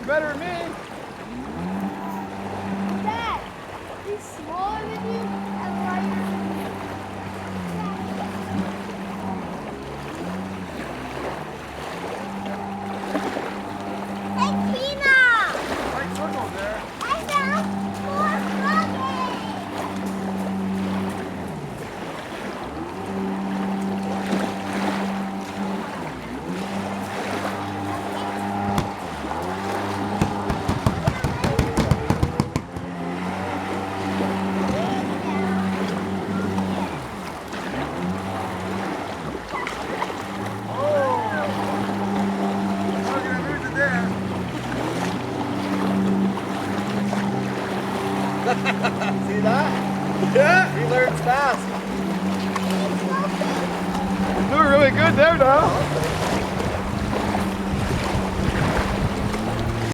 better than me. Dad, he's smaller than you and lighter than you. Hey, Tina! Right circle there. I found more buckets! See that? Yeah. He learns fast. You're doing really good there now.